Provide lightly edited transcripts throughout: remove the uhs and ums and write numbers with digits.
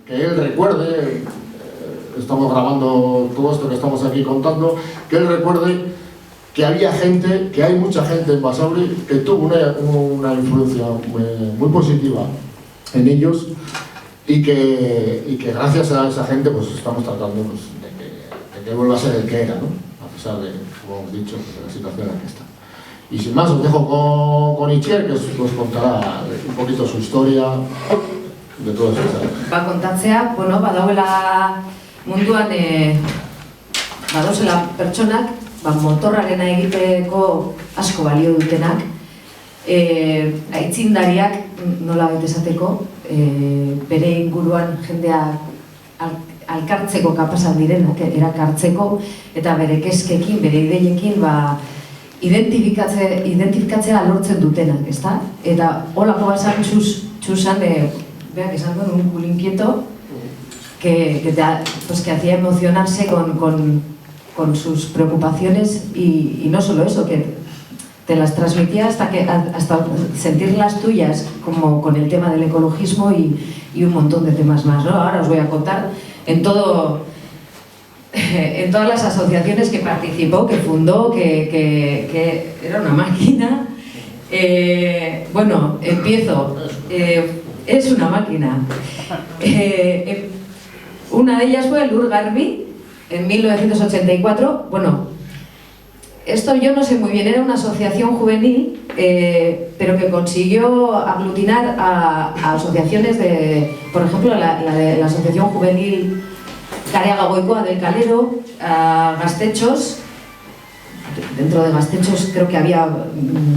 que él recuerde, estamos grabando todo esto que estamos aquí contando, que él recuerde que había gente, que hay mucha gente en Basauri que tuvo una influencia muy positiva en ellos y que gracias a esa gente pues estamos tratando pues, de que vuelva a ser el que era, ¿no? A pesar de, como hemos dicho, de la situación en la que está. Y sin más os dejo con Itziar, que os contará un poquito su historia de todo eso. Kontatzea, bueno, badauela munduan badozela pertsonak, motorrarena egiteko asko balio dutenak, aitzindariak nola baita esateko, bere inguruan jendea alkartzeko kapazak direnak, erakartzeko, eta bere kezkekin, bere ideiekin, identifikatzea lortzen dutenak, ezta? Eta holako bazan txusan, beak esan duen, un culo inquieto, que hacía emocionarse con sus preocupaciones y no solo eso, que te las transmitía hasta sentirlas tuyas, como con el tema del ecologismo y un montón de temas más, ¿no? Ahora os voy a contar en todas las asociaciones que participó, que fundó, que era una máquina. Bueno, empiezo. Es una máquina. Una de ellas fue el Ur Garbi, en 1984. Bueno, esto yo no sé muy bien, era una asociación juvenil, pero que consiguió aglutinar a asociaciones de, por ejemplo, la Asociación Juvenil Careaga Goicoa del Calero, a Gastechos. Dentro de Gastechos creo que había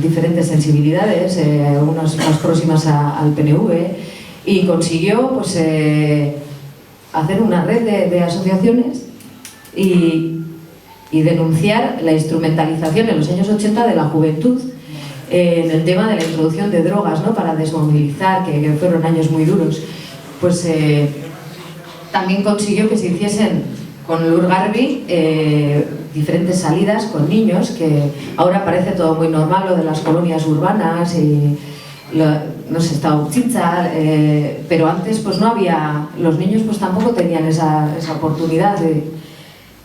diferentes sensibilidades, unas más próximas al PNV, y consiguió pues, hacer una red de asociaciones y denunciar la instrumentalización en los años 80 de la juventud en el tema de la introducción de drogas, ¿no? Para desmovilizar, que fueron años muy duros. Pues también consiguió que se hiciesen con el Ur Garbi diferentes salidas con niños, que ahora parece todo muy normal, lo de las colonias urbanas y no sé, está Uchitza, pero antes pues no había, los niños pues tampoco tenían esa oportunidad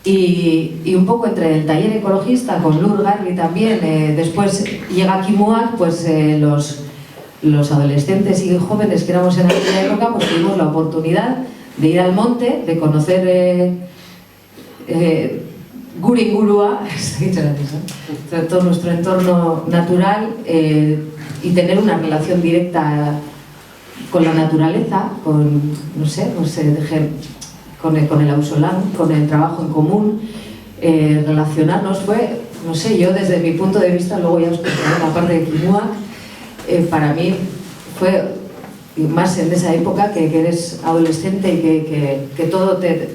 y un poco entre el taller ecologista con Ur Garbi también, después llega Kimuak, pues los adolescentes y jóvenes que éramos en aquella época pues tuvimos la oportunidad de ir al monte, de conocer gure ingurua, todo nuestro entorno natural y tener una relación directa con la naturaleza, con, no sé, con el ausolán, con el trabajo en común, relacionarnos fue, no sé, yo desde mi punto de vista, luego ya os contaré la parte de Kimuak, para mí fue, y más en esa época que eres adolescente y que todo se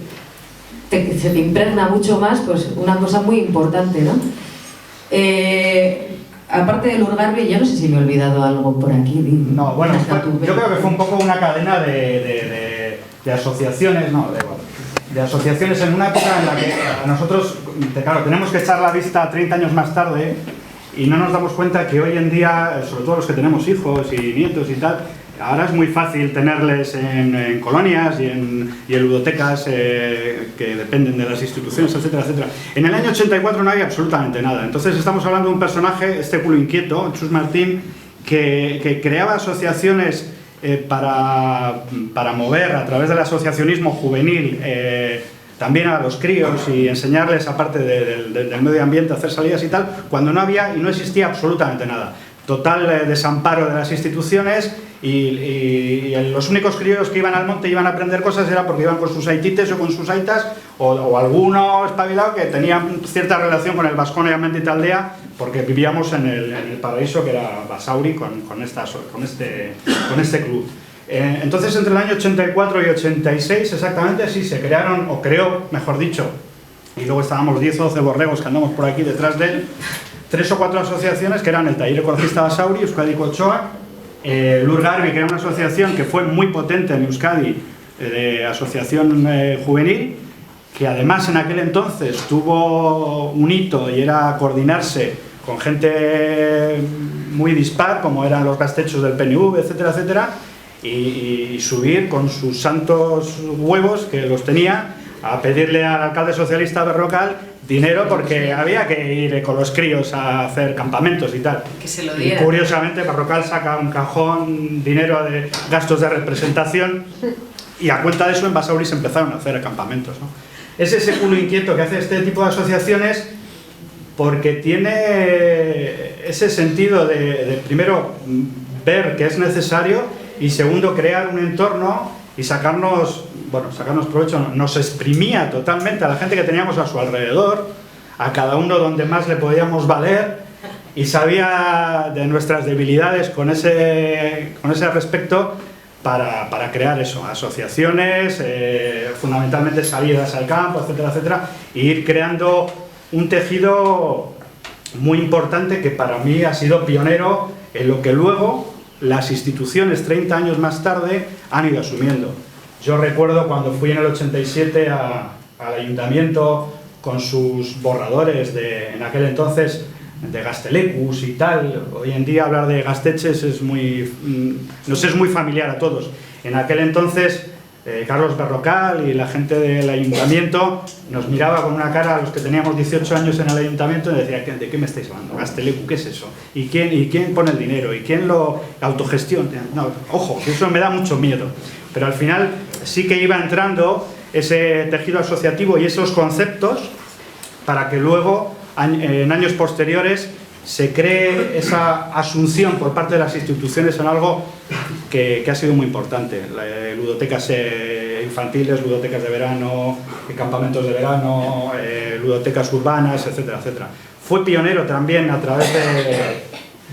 te impregna mucho más, pues una cosa muy importante, ¿no? Aparte del Ur Garbi, yo no sé si me he olvidado algo por aquí. No, bueno, yo creo que fue un poco una cadena de asociaciones, de asociaciones en una época en la que a nosotros, claro, tenemos que echar la vista 30 años más tarde y no nos damos cuenta que hoy en día, sobre todo los que tenemos hijos y nietos y tal, ahora es muy fácil tenerles en colonias y en ludotecas que dependen de las instituciones, etcétera, etcétera. En el año 84 no había absolutamente nada. Entonces estamos hablando de un personaje, este culo inquieto, Chus Martín, que creaba asociaciones para mover a través del asociacionismo juvenil también a los críos y enseñarles, aparte del medio ambiente, a hacer salidas y tal, cuando no había y no existía absolutamente nada. Total desamparo de las instituciones y los únicos críos que iban al monte y iban a aprender cosas era porque iban con sus aitites o con sus aitas o alguno espabilado que tenía cierta relación con el Baskonia Mendita Aldea porque vivíamos en el paraíso que era Basauri con este club. Entonces entre el año 84 y 86 exactamente sí se crearon, o creó mejor dicho, y luego estábamos 10 o 12 borregos que andamos por aquí detrás de él, 3 o 4 asociaciones que eran el Taller Ecologista Basauri, Euskadi Ochoa, Ur Garbi, que era una asociación que fue muy potente en Euskadi, de asociación juvenil, que además en aquel entonces tuvo un hito y era coordinarse con gente muy dispar, como eran los Gastechos del PNV, etcétera, etcétera, y subir con sus santos huevos, que los tenía, a pedirle al alcalde socialista Berrocal dinero porque había que ir con los críos a hacer campamentos y tal. Que se lo diera. Y curiosamente Berrocal saca un cajón, dinero de gastos de representación, y a cuenta de eso en Basauri se empezaron a hacer campamentos, ¿no? Es ese culo inquieto que hace este tipo de asociaciones, porque tiene ese sentido de primero ver que es necesario y segundo crear un entorno y sacarnos provecho. Nos exprimía totalmente a la gente que teníamos a su alrededor, a cada uno donde más le podíamos valer, y sabía de nuestras debilidades con ese respecto para crear eso, asociaciones, fundamentalmente salidas al campo, etcétera, etcétera, e ir creando un tejido muy importante que para mí ha sido pionero en lo que luego las instituciones 30 años más tarde han ido asumiendo. Yo recuerdo cuando fui en el 87 al ayuntamiento con sus borradores en aquel entonces de Gastelecus y tal. Hoy en día hablar de Gasteches nos es muy familiar a todos. En aquel entonces Carlos Berrocal y la gente del ayuntamiento nos miraba con una cara a los que teníamos 18 años en el ayuntamiento y decía, ¿de qué me estáis hablando? Gastelecu, ¿qué es eso? ¿Y quién pone el dinero? ¿Y quién lo autogestiona? No, ojo, que eso me da mucho miedo. Pero al final sí que iba entrando ese tejido asociativo y esos conceptos para que luego, en años posteriores, se cree esa asunción por parte de las instituciones en algo que ha sido muy importante. Ludotecas infantiles, ludotecas de verano, campamentos de verano, ludotecas urbanas, etcétera, etcétera. Fue pionero también a través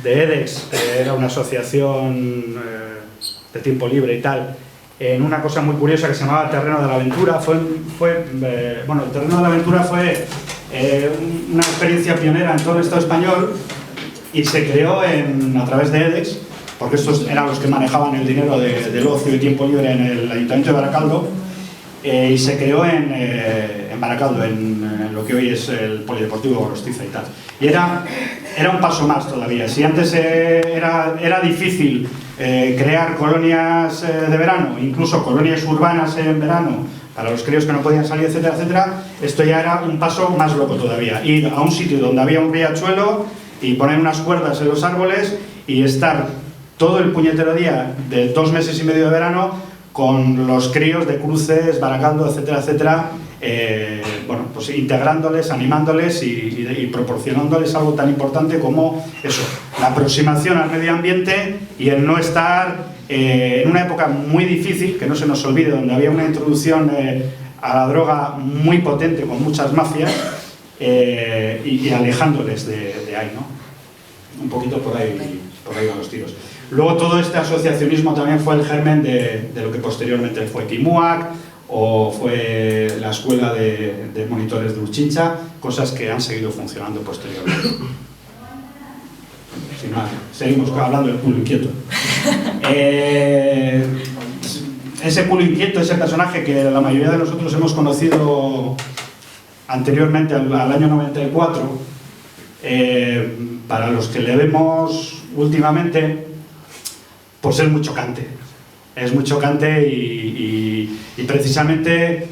de EDEX, que era una asociación de tiempo libre y tal, en una cosa muy curiosa que se llamaba Terreno de la Aventura. Bueno, el Terreno de la Aventura fue una experiencia pionera en todo el Estado español y se creó a través de EDEX, porque estos eran los que manejaban el dinero del ocio y tiempo libre en el Ayuntamiento de Baracaldo, y se creó en Baracaldo, en lo que hoy es el Polideportivo Gorostiza y tal. Y era un paso más todavía. Si antes era difícil crear colonias de verano, incluso colonias urbanas en verano, para los críos que no podían salir, etcétera, etcétera, esto ya era un paso más loco todavía. Ir a un sitio donde había un riachuelo y poner unas cuerdas en los árboles y estar todo el puñetero día de 2 meses y medio de verano con los críos de Cruces, Baracaldo, etcétera, etcétera, bueno, pues integrándoles, animándoles y proporcionándoles algo tan importante como eso, la aproximación al medio ambiente y el no estar en una época muy difícil, que no se nos olvide, donde había una introducción a la droga muy potente con muchas mafias, y alejándoles de ahí, ¿no? Un poquito por ahí van los tiros. Luego todo este asociacionismo también fue el germen de lo que posteriormente fue Timuac o fue la escuela de monitores de Urchincha, cosas que han seguido funcionando posteriormente. Sin más, seguimos hablando del culo inquieto. Ese culo inquieto, ese personaje que la mayoría de nosotros hemos conocido anteriormente al año 94, para los que le vemos últimamente, pues es muy chocante. Es muy chocante y precisamente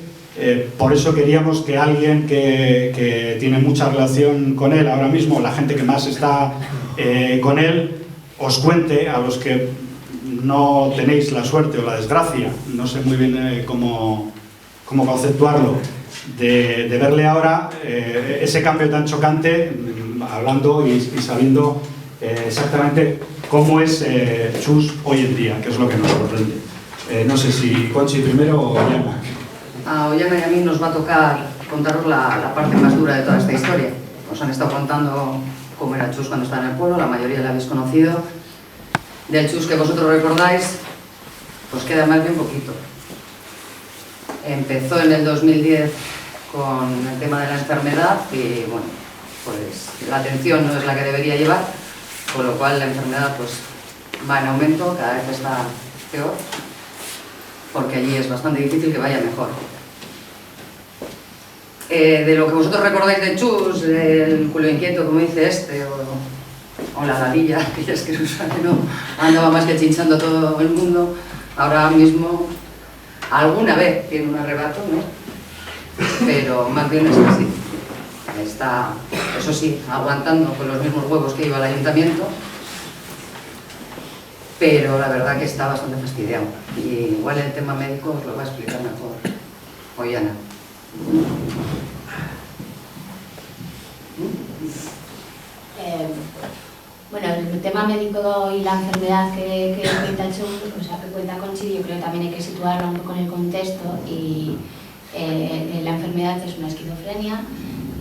por eso queríamos que alguien que tiene mucha relación con él ahora mismo, la gente que más está con él, os cuente, a los que no tenéis la suerte o la desgracia, no sé muy bien cómo conceptuarlo, de verle ahora ese cambio tan chocante, hablando y sabiendo exactamente cómo es Chus hoy en día, que es lo que nos sorprende. No sé si Conchi primero o Ollana. A Ollana y a mí nos va a tocar contaros la parte más dura de toda esta historia. Os han estado contando cómo era Chus cuando estaba en el pueblo, la mayoría la habéis conocido. Del Chus que vosotros recordáis, pues queda más bien poquito. Empezó en el 2010 con el tema de la enfermedad y, bueno, pues la atención no es la que debería llevar, con lo cual la enfermedad pues va en aumento, cada vez está peor, porque allí es bastante difícil que vaya mejor. De lo que vosotros recordáis de Chus, el culo inquieto, como dice este, o la ladilla, aquellas que usan, no andaba más que chinchando todo el mundo, Ahora mismo, alguna vez tiene un arrebato, ¿no? Pero más bien es así. Está, eso sí, aguantando con los mismos huevos que iba al ayuntamiento, pero la verdad que está bastante fastidiado. Y igual el tema médico os lo va a explicar mejor Ollana. Bueno, el tema médico y la enfermedad que cuenta Chus, o sea, que cuenta Conchi, yo creo que también hay que situarla un poco en el contexto. Y la enfermedad es una esquizofrenia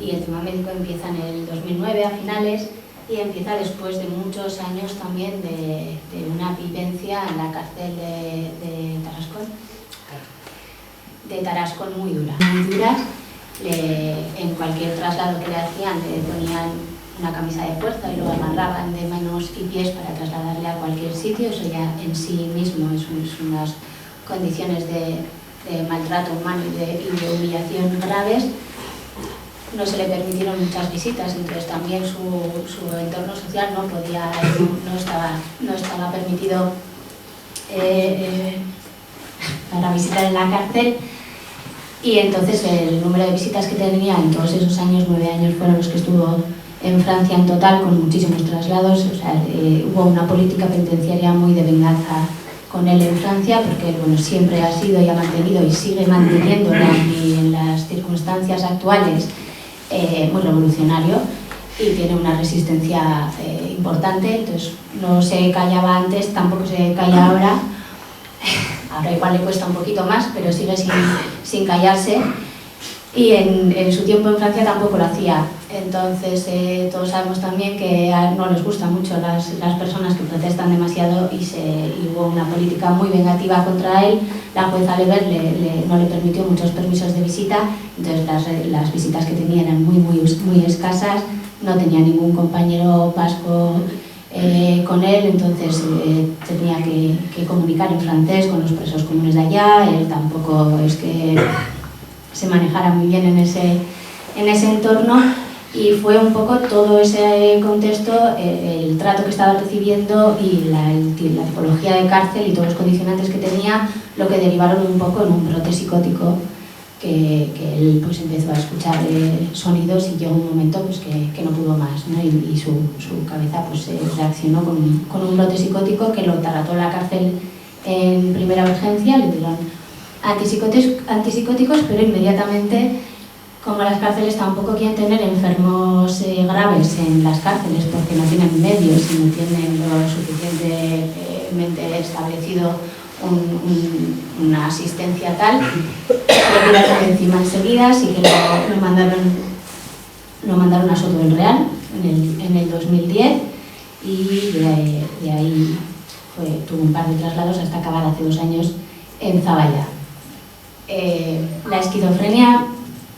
y el tema médico empieza en el 2009 a finales y empieza después de muchos años también de una vivencia en la cárcel de Tarascón muy dura. Muy duras. En cualquier traslado que le hacían le ponían una camisa de fuerza y lo amarraban de manos y pies para trasladarle a cualquier sitio. Eso ya en sí mismo es unas condiciones de maltrato humano y de humillación graves. No se le permitieron muchas visitas, entonces también su entorno social no estaba permitido para visitar en la cárcel. Y entonces el número de visitas que tenía en todos esos años, 9 años, fueron los que estuvo en Francia en total, con muchísimos traslados. O sea, hubo una política penitenciaria muy de venganza con él en Francia, porque bueno, siempre ha sido y ha mantenido y sigue manteniéndola, y en las circunstancias actuales muy revolucionario, y tiene una resistencia importante. Entonces no se callaba antes, tampoco se calla ahora. Ahora igual le cuesta un poquito más, pero sigue sin callarse. Y en su tiempo en Francia tampoco lo hacía. Entonces todos sabemos también que no les gustan mucho las personas que protestan demasiado, y hubo una política muy vengativa contra él. La jueza Lever no le permitió muchos permisos de visita, entonces las visitas que tenía eran muy escasas. No tenía ningún compañero vasco con él, entonces tenía que comunicar en francés con los presos comunes de allá. Él tampoco es que se manejara muy bien en ese entorno, y fue un poco todo ese contexto, el trato que estaba recibiendo y la tipología de cárcel y todos los condicionantes que tenía, lo que derivaron un poco en un brote psicótico que él pues empezó a escuchar sonidos, y llegó un momento pues que no pudo más, ¿no? Y su cabeza pues reaccionó con un brote psicótico que lo trató en la cárcel en primera urgencia. Le dieron antipsicóticos, pero inmediatamente, como las cárceles tampoco quieren tener enfermos graves en las cárceles porque no tienen medios y no tienen lo suficientemente establecido una asistencia tal, lo tiraron encima enseguida. Así que lo mandaron a Soto del Real en el 2010, y de ahí tuvo un par de traslados hasta acabar hace 2 años en Zaballa. La esquizofrenia,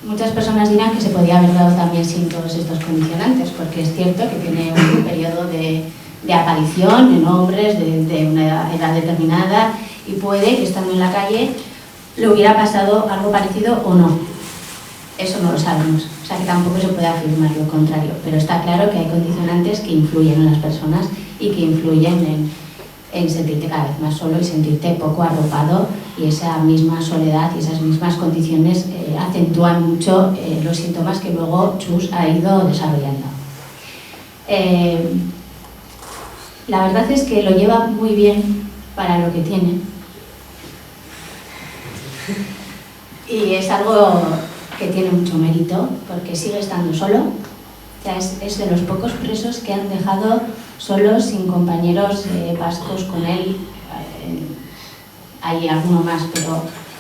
muchas personas dirán que se podía haber dado también sin todos estos condicionantes, porque es cierto que tiene un periodo de aparición en hombres de una edad determinada, y puede que estando en la calle le hubiera pasado algo parecido o no. Eso no lo sabemos, o sea que tampoco se puede afirmar lo contrario, pero está claro que hay condicionantes que influyen en las personas y que influyen en sentirte cada vez más solo y sentirte poco arropado, y esa misma soledad y esas mismas condiciones acentúan mucho los síntomas que luego Chus ha ido desarrollando. La verdad es que lo lleva muy bien para lo que tiene, y es algo que tiene mucho mérito porque sigue estando solo. O sea, es de los pocos presos que han dejado solos, sin compañeros vascos con él. Hay alguno más,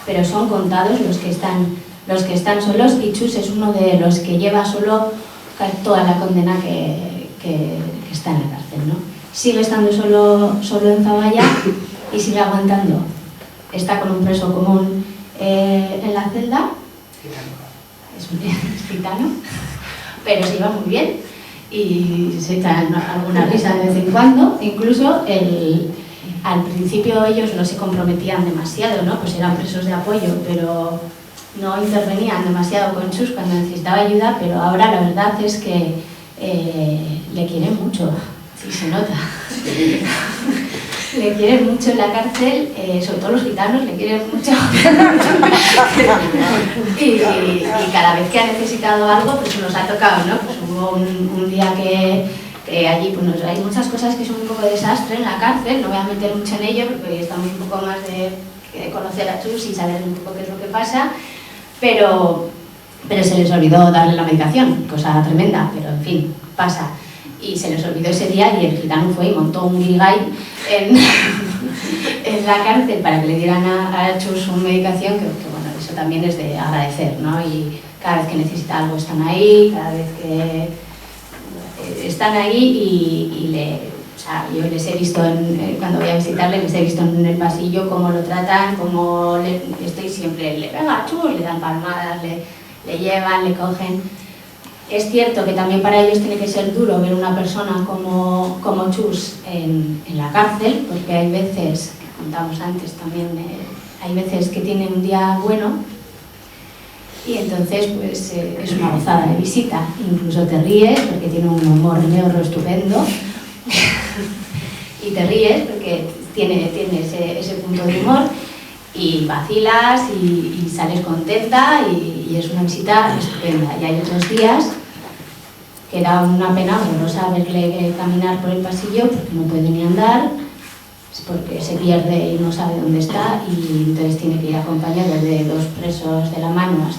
pero son contados los que están solos, y Chus es uno de los que lleva solo toda la condena que está en la cárcel, ¿no? Sigue estando solo en Zaballa y sigue aguantando. Está con un preso común en la celda, es gitano, pero se lleva muy bien y se echan alguna risa de vez en cuando. Incluso al principio ellos no se comprometían demasiado, ¿no? Pues eran presos de apoyo, pero no intervenían demasiado con Chus cuando necesitaba ayuda, pero ahora la verdad es que le quieren mucho, sí se nota. le quieren mucho en la cárcel, sobre todo los gitanos le quieren mucho. y cada vez que ha necesitado algo, pues nos ha tocado, ¿no? Pues hubo un día que allí pues, hay muchas cosas que son un poco de desastre en la cárcel, no voy a meter mucho en ello porque estamos un poco más de conocer a Chus y saber un poco qué es lo que pasa, pero se les olvidó darle la medicación, cosa tremenda, pero en fin, pasa. Y se les olvidó ese día y el gitano fue y montó un guirigay en la cárcel para que le dieran a Chus una medicación que bueno, eso también es de agradecer, ¿no? Y cada vez que necesita algo están ahí, cada vez que están ahí o sea, yo les he visto, cuando voy a visitarle, les he visto en el pasillo cómo lo tratan, cómo estoy siempre, venga Chus, le dan palmadas, le llevan, le cogen. Es cierto que también para ellos tiene que ser duro ver una persona como Chus en la cárcel, porque hay veces, que contamos antes también, hay veces que tiene un día bueno y entonces pues es una gozada de visita, incluso te ríes porque tiene un humor negro estupendo y te ríes porque tiene ese punto de humor y vacilas y sales contenta y es una visita estupenda. Y hay otros días que da una pena horrorosa verle caminar por el pasillo porque no puede ni andar, porque se pierde y no sabe dónde está y entonces tiene que ir acompañado de 2 presos de la mano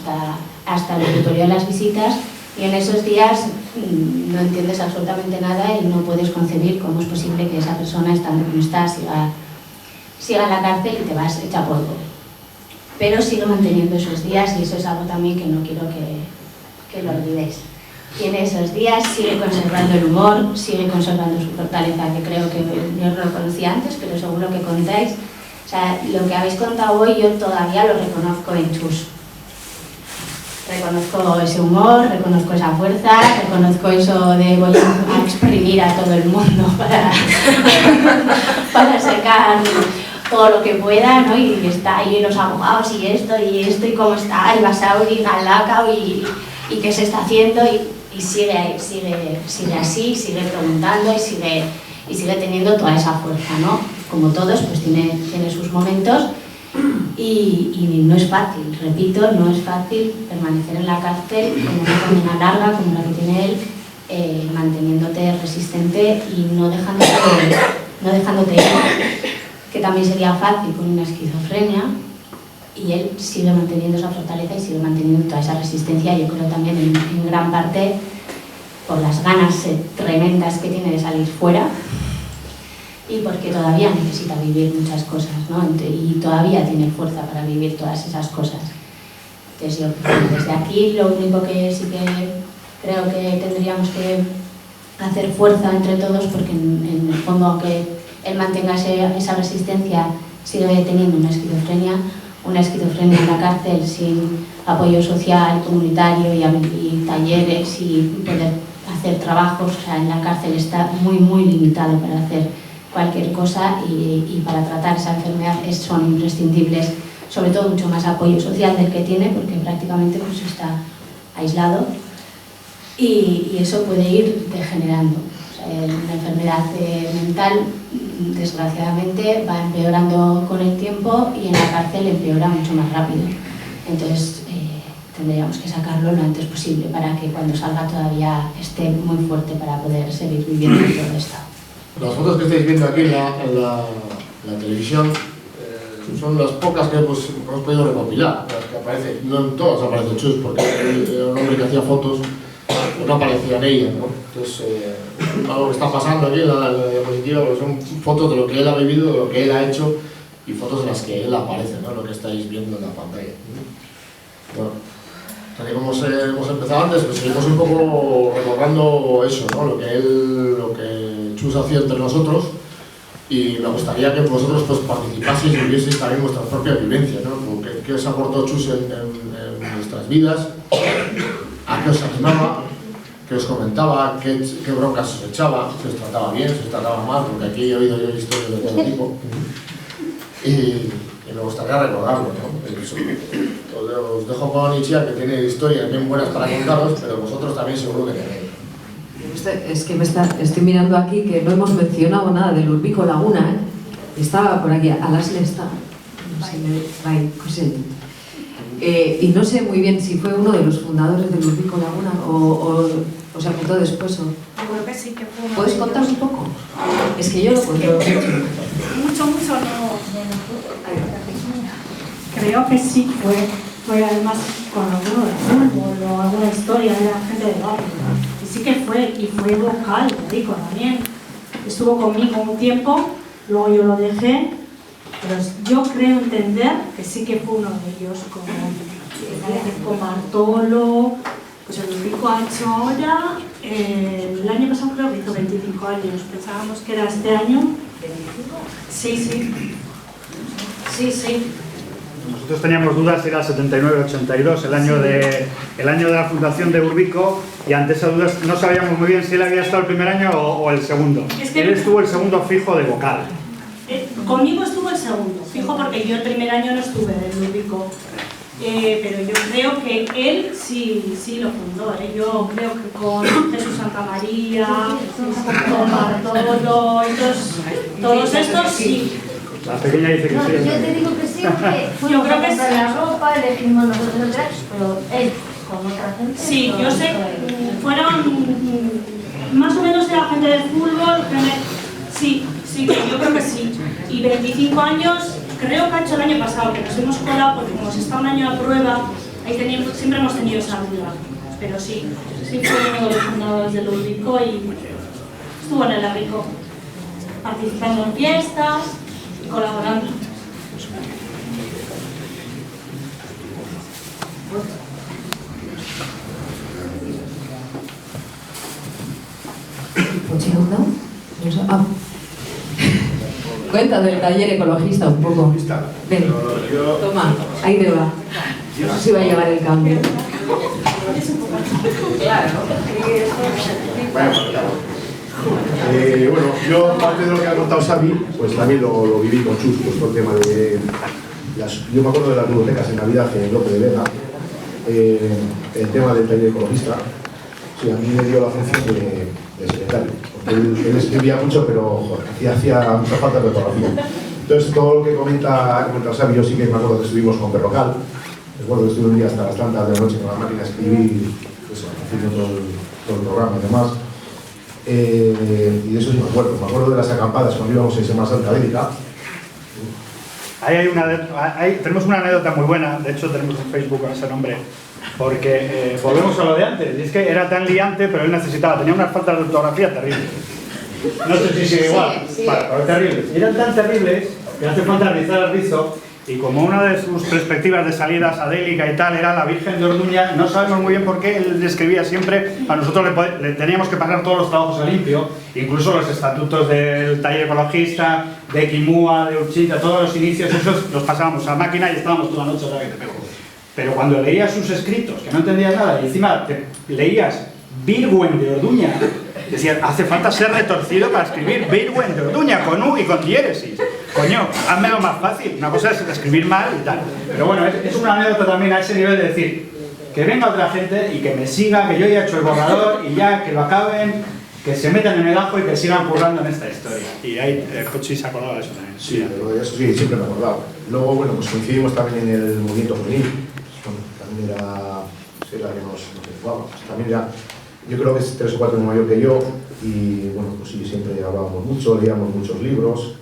hasta el locutorio de las visitas y en esos días no entiendes absolutamente nada y no puedes concebir cómo es posible que esa persona, estando como está, siga en la cárcel y te vas hecha polvo. Pero sigo manteniendo esos días y eso es algo también que no quiero que lo olvidéis. Tiene esos días, sigue conservando el humor, sigue conservando su fortaleza, que creo que yo no lo conocía antes, pero seguro que contáis. O sea, lo que habéis contado hoy yo todavía lo reconozco en Chus. Reconozco ese humor, reconozco esa fuerza, reconozco eso de voy a exprimir a todo el mundo para sacar todo lo que pueda, ¿no? Y está ahí los abogados y esto y cómo está, y Basauri, Galdakao y qué se está haciendo y sigue así, sigue preguntando y sigue teniendo toda esa fuerza, ¿no? Como todos, pues tiene sus momentos y no es fácil, repito, no es fácil permanecer en la cárcel con una condena larga como la que tiene él, manteniéndote resistente y no dejándote ir, que también sería fácil con una esquizofrenia, y él sigue manteniendo esa fortaleza y sigue manteniendo toda esa resistencia, yo creo también en gran parte por las ganas tremendas que tiene de salir fuera y porque todavía necesita vivir muchas cosas, ¿no? Y todavía tiene fuerza para vivir todas esas cosas. Entonces yo, desde aquí, lo único que sí que creo que tendríamos que hacer fuerza entre todos, porque en el fondo, aunque él mantenga esa resistencia, sigue teniendo una esquizofrenia en la cárcel sin apoyo social, comunitario y talleres y poder hacer trabajos. O sea, en la cárcel está muy, muy limitado para hacer cualquier cosa y para tratar esa enfermedad son imprescindibles, sobre todo mucho más apoyo social del que tiene, porque prácticamente pues, está aislado y eso puede ir degenerando. La enfermedad mental, desgraciadamente, va empeorando con el tiempo y en la cárcel empeora mucho más rápido. Entonces, tendríamos que sacarlo lo antes posible para que cuando salga todavía esté muy fuerte para poder seguir viviendo todo esto. Las fotos que estáis viendo aquí en la televisión son las pocas que hemos podido recopilar, las que aparecen. No en todas aparece Chus, porque era un hombre que hacía fotos, no aparecía en ella, ¿no? Entonces, algo que está pasando aquí en la diapositiva, pues son fotos de lo que él ha vivido, de lo que él ha hecho y fotos en las que él aparece, ¿no? Lo que estáis viendo en la pantalla. Bueno, tal y como hemos empezado antes, pues seguimos un poco recordando eso, ¿no? Lo que Chus hacía entre nosotros, y me gustaría que vosotros pues, participaseis y vivieseis también vuestras propias vivencias, ¿no? ¿Qué os aportó Chus en vuestras vidas? ¿A qué os animaba? ¿Qué os comentaba? ¿Qué broncas os echaba? ¿Si os trataba bien? ¿Si os trataba mal? Porque aquí he oído yo historias de todo tipo. Y me gustaría recordarlo, ¿no? Os dejo con Itziar, que tiene historias bien buenas para contaros, pero vosotros también seguro que tenéis. Es que estoy mirando aquí que no hemos mencionado nada del Urbico Laguna, ¿eh? Estaba por aquí, Alasle está. No sé, bai, José. Y no sé muy bien si fue uno de los fundadores del Urbico Laguna o se apuntó después. Yo creo que sí que fue uno. ¿Puedes contar un poco? Es que yo lo cuento. Mucho no. Creo que sí fue además con alguno de fútbol o alguna historia de la gente del barrio. Y sí que fue vocal, rico también. Estuvo conmigo un tiempo, luego yo lo dejé, pero yo creo entender que sí que fue uno de ellos, con Bartolo. Pues el Urbico ha hecho ahora, el año pasado creo que hizo 25 años, pensábamos que era este año. ¿25? Sí. Nosotros teníamos dudas si era 79-82, el año de la fundación de Urbico, y ante esas dudas no sabíamos muy bien si él había estado el primer año o el segundo. Es que él estuvo el segundo fijo de vocal. Conmigo estuvo el segundo, fijo, porque yo el primer año no estuve en Urbico. Pero yo creo que él sí lo fundó. Yo creo que con Jesús Santamaría, con Bartolo, todos estos sí. La pequeña dice que No, sí. yo te digo que sí, porque fuimos a comprar la ropa, elegimos nosotros el traje, pero él, con otra gente... Sí, yo sé, fueron más o menos de la gente del fútbol, sí, yo creo que sí. Y 25 años, creo que ha hecho el año pasado, que nos hemos colado, porque como se está un año a prueba, ahí siempre hemos tenido esa duda. Pero sí fue uno de los fundadores del Urbico y estuvo en el Urbico, participando en fiestas y colaborando. Cuenta del taller ecologista un poco. Ven, toma, ahí te va. No sé si va a llevar el cambio. Claro. Bueno, yo parte de lo que ha contado Xavi, pues también lo viví con Chus, pues todo el tema de yo me acuerdo de las bibliotecas en Navidad en Lope de Vega, el tema del taller ecologista. Sí, a mí me dio la función de secretario, porque él escribía mucho, pero hacía mucha falta de ortografía. Entonces, todo lo que comenta Xavi, yo sí que me acuerdo que estuvimos con Perrocal. Recuerdo que estuve un día hasta las tantas de la noche con la máquina de escribir, haciendo todo el programa y demás. Y de eso sí me acuerdo de las acampadas cuando íbamos en Semana Santa Bélica. Tenemos una anécdota muy buena, de hecho tenemos un Facebook con ese nombre, porque volvemos a lo de antes, y es que era tan liante, pero él tenía unas faltas de ortografía terribles. No sé si sigue igual, vale, pero terribles. Y eran tan terribles que hace falta rizar el rizo. Y como una de sus perspectivas de salida sadélica y tal era la Virgen de Orduña, no sabemos muy bien por qué él escribía siempre, a nosotros le teníamos que pasar todos los trabajos a limpio, incluso los estatutos del taller ecologista, de Quimúa, de Urchita, todos los inicios, esos los pasábamos a máquina y estábamos toda la noche otra vez de pego. Pero cuando leías sus escritos, que no entendías nada, y encima leías Virgüen de Orduña, decías, hace falta ser retorcido para escribir Virgüen de Orduña, con U y con diéresis. Coño, házmelo más fácil. Una cosa es escribir mal y tal. Pero bueno, es una anécdota también a ese nivel de decir que venga otra gente y que me siga, que yo ya he hecho el borrador y ya que lo acaben, que se metan en el ajo y que sigan currando en esta historia. Y ahí Cochi se acordaba de eso también. Sí, de eso sí, siempre me he acordado. Luego, bueno, pues coincidimos también en el movimiento juvenil. Bueno, también era que nos enfocábamos. También ya, yo creo que es 3 o 4 años mayor que yo y bueno, pues sí, siempre hablábamos mucho, leíamos muchos libros.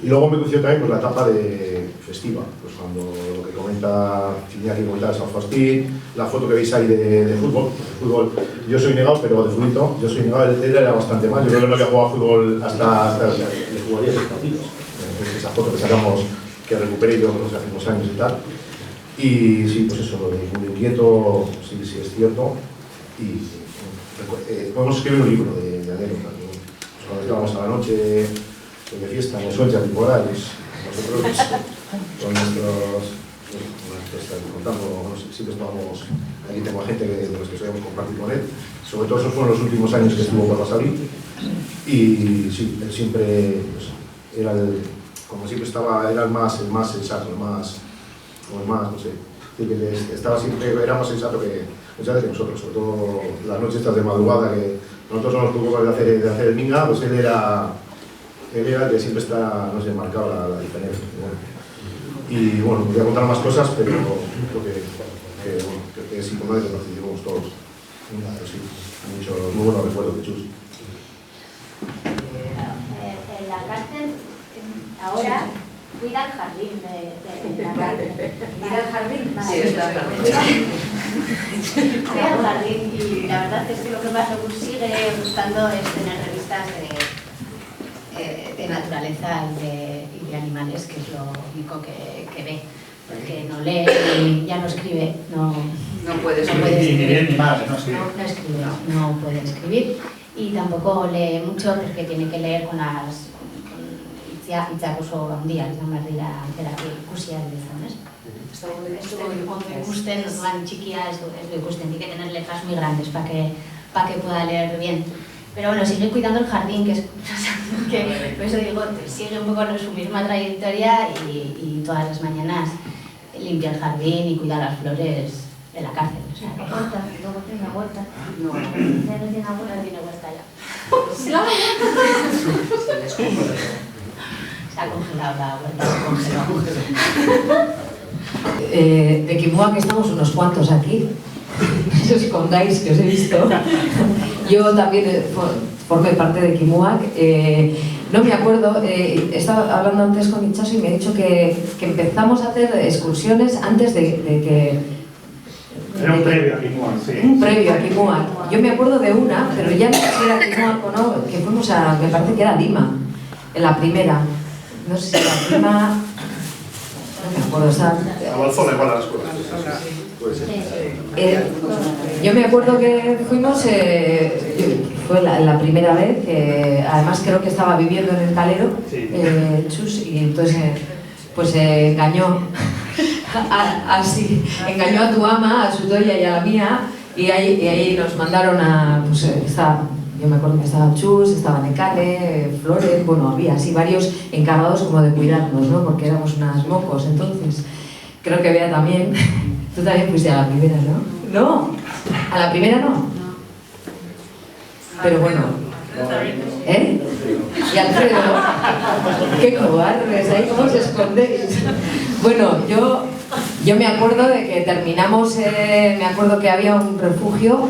Y luego me coincidió también pues, la etapa de festiva, pues cuando lo que comenta Iñaki, comentaba San Faustín, la foto que veis ahí de fútbol. Yo soy negado, pero de futbolito, yo soy negado, él era bastante más, yo creo que no había jugado a fútbol hasta le jugaría 6 partidos. Entonces esa foto que sacamos, que recuperé yo hace unos años y tal. Y sí, pues eso, lo de muy inquieto, sí es cierto. Y podemos escribir un libro de anécdotas. Pues cuando estábamos a la noche de fiesta en Suecia, temporales, nosotros con nuestros contando, siempre estábamos, aquí tengo a gente de los que solíamos compartir con él, sobre todo esos fueron los últimos años que estuvo por Basauri, y sí, él siempre pues, era como siempre estaba, era el más sensato, el más, no sé, que estaba siempre, era más sensato que nosotros, sobre todo las noches estas de madrugada, que nosotros nos preocupamos de hacer el minga, pues él era él era el que siempre está, no sé, marcado la diferencia. Y bueno, voy a contar más cosas, pero creo que es importante que nos hicimos todos. Pero sí, muchos muy buenos recuerdos de Chus. En la cárcel, ahora cuida el jardín de la cárcel. ¿Ir al jardín? Vale. Sí, está bien. Cuida el jardín y la verdad es que lo que más me sigue gustando es tener revistas de naturaleza y de animales, que es lo único que ve. Porque no lee y ya no escribe, no puede Ni bien ni mal, no escribe. no escribe, no puede escribir y tampoco lee mucho porque tiene que leer con itxakoso handiak, izan behar dira ikusiak izan, ez? Cuando gusten, orduan txikia ez lo ikusten, tiene que tener letras muy grandes para que pueda leer bien. Pero bueno, sigue cuidando el jardín, que es que por eso digo, sigue un poco su misma trayectoria y todas las mañanas limpia el jardín y cuida las flores de la cárcel. O sea, Huerta, luego tiene una huerta. No, Ya no tiene abuela, No tiene huerta ya. se ha congelado la huerta, se congeló. De Kimua, que estamos unos cuantos aquí. No os escondáis, que os he visto. Yo también formé parte de Kimuak. No me acuerdo, estaba hablando antes con Itxaso y me ha dicho que empezamos a hacer excursiones antes de que... Era un previo a Kimuak, sí. Un previo a Kimuak. Yo me acuerdo de una, pero ya no sé si era Kimuak o no, que fuimos a, me parece que era Lima, en la primera. No sé si era Lima... No me acuerdo, o sea... A Balzona igual a la escuela. Puede ser. Yo me acuerdo que fuimos, fue la primera vez, que además creo que estaba viviendo en el Calero, Chus, y entonces pues engañó, engañó a tu ama, a su toya y a la mía, y ahí nos mandaron a, pues yo me acuerdo que estaba Chus, estaba Necane, Flores, bueno, había así varios encargados como de cuidarnos, ¿no? Porque éramos unas mocos, entonces creo que Bea también. Tú también fuiste a la primera, ¿no? No, a la primera no. Pero bueno. ¿Eh? Y Alfredo, qué cobardes, ahí cómo os escondéis. Bueno, yo me acuerdo de que terminamos, me acuerdo que había un refugio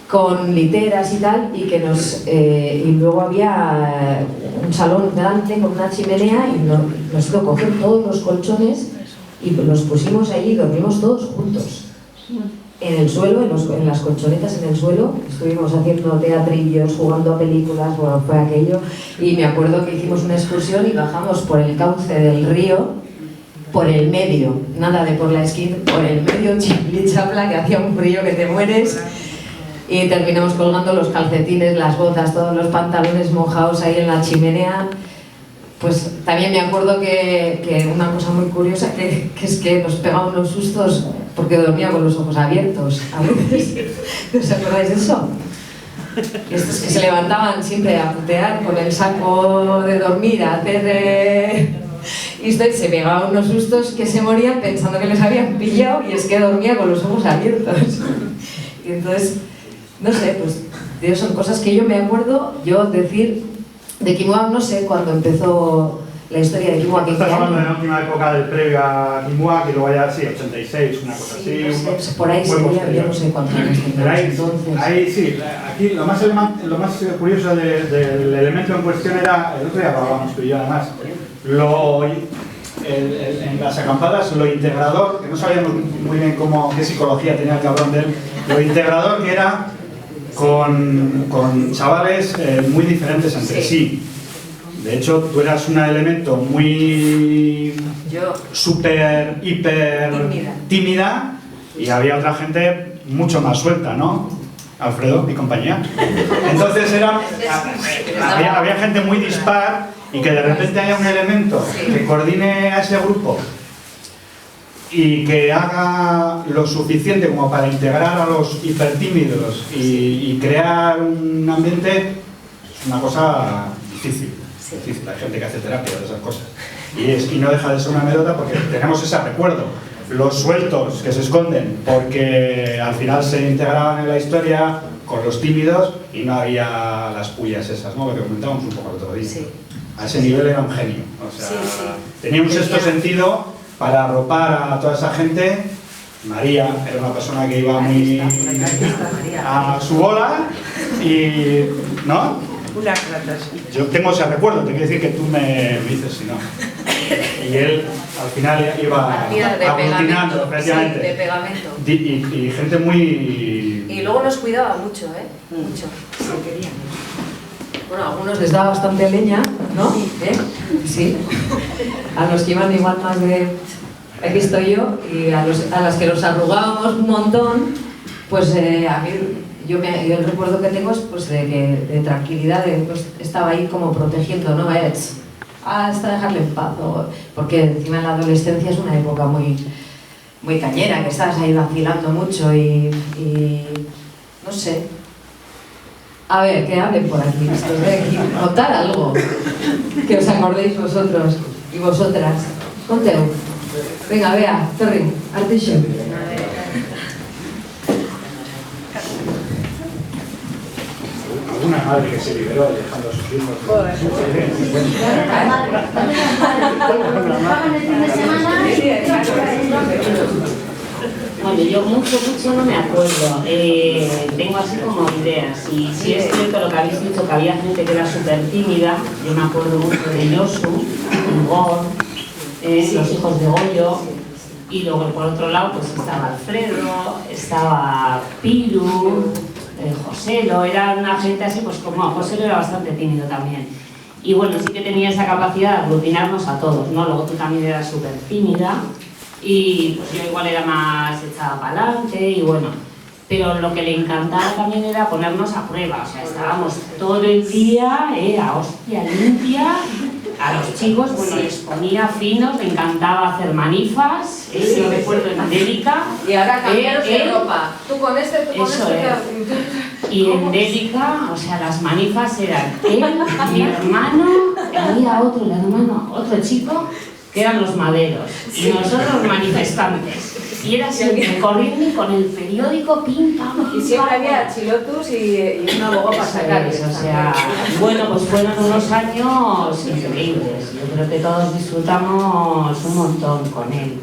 con literas y tal, y que y luego había un salón delante con una chimenea y nos hizo coger todos los colchones y los pusimos allí y dormimos todos juntos. En el suelo, en las colchonetas en el suelo, estuvimos haciendo teatrillos, jugando a películas, bueno, fue aquello. Y me acuerdo que hicimos una excursión y bajamos por el cauce del río, por el medio, nada de por la esquina, por el medio, chapla, que hacía un frío que te mueres. Y terminamos colgando los calcetines, las botas, todos los pantalones mojados ahí en la chimenea. Pues también me acuerdo que una cosa muy curiosa que es que nos pegaba unos sustos porque dormía con los ojos abiertos a veces. ¿Os acordáis de eso? Estos que se levantaban siempre a putear con el saco de dormir, a hacer... Y se pegaban unos sustos que se morían pensando que les habían pillado y es que dormía con los ojos abiertos. Y entonces, no sé, pues son cosas que yo me acuerdo, yo decir... De Kimuak no sé cuándo empezó la historia de Kimuak. Estás hablando de la última época del previo a Kimuak y luego ya, sí, 86, una cosa así. No sé, por ahí sería, yo no sé cuántos años teníamos entonces. Ahí sí, aquí lo más curioso del elemento en cuestión era, el otro día hablábamos tú y yo además, en las acampadas, lo integrador, que no sabíamos muy bien qué psicología tenía el cabrón de él, lo integrador que era con chavales muy diferentes entre sí. De hecho, tú eras un elemento muy súper, hiper tímida y había otra gente mucho más suelta, ¿no? Alfredo y compañía. Entonces había gente muy dispar y que de repente haya un elemento que coordine a ese grupo y que haga lo suficiente como para integrar a los hipertímidos y crear un ambiente, es una cosa difícil. Hay gente que hace terapia de esas cosas. Y no deja de ser una anécdota porque tenemos ese recuerdo. Los sueltos que se esconden porque al final se integraban en la historia con los tímidos y no había las pullas esas, ¿no? Lo que comentábamos un poco el otro día. Sí. a ese nivel era un genio. O sea, tenía un sexto sentido para arropar a toda esa gente. María era una persona que iba muy a su bola y, ¿no? Yo tengo ese recuerdo, te quiero decir que tú me dices si no. Y él al final iba aglutinando, efectivamente. De pegamento. Y gente muy... Y luego nos cuidaba mucho, mucho. Bueno, a algunos les daba bastante leña, ¿no? Sí. A los que iban igual más de... Aquí estoy yo, y a las que nos arrugábamos un montón, pues a mí, yo el recuerdo que tengo es pues, de tranquilidad, pues, estaba ahí como protegiendo, ¿no? Hasta dejarle en paz, porque encima en la adolescencia es una época muy cañera, que estás ahí vacilando mucho y no sé. A ver, que hablen por aquí, estos de aquí, contar algo, que os acordéis vosotros y vosotras. Conteu. Venga, Bea, Torri, Artixo. Alguna madre que se liberó dejando a sus hijos. Bueno, yo mucho no me acuerdo. Tengo así como ideas. Y sí es cierto lo que habéis dicho, que había gente que era súper tímida. Yo me acuerdo mucho de Yosu, Igor, los hijos de Goyo. Y luego por otro lado pues estaba Alfredo, estaba Piru, Joselo. Era una gente así, pues como Joselo era bastante tímido también. Y bueno, sí que tenía esa capacidad de aglutinarnos a todos, ¿no? Luego tú también eras súper tímida. Y pues yo igual era más echada para adelante y bueno, pero lo que le encantaba también era ponernos a prueba, o sea, estábamos todo el día, era hostia limpia, a los chicos, bueno, les ponía finos, le encantaba hacer manifas, yo recuerdo en Délica. Y ahora cambiaros de ropa, tú con este, tú con eso este. Y en Délica, o sea, las manifas eran él, mi hermano, había otro chico, que eran los maderos, y nosotros manifestantes. Y era siempre corriendo con el periódico, pim, pam, pim, y siempre había chilotus y una boga para sacar. O sea, bueno, pues fueron unos años increíbles. Yo creo que todos disfrutamos un montón con él.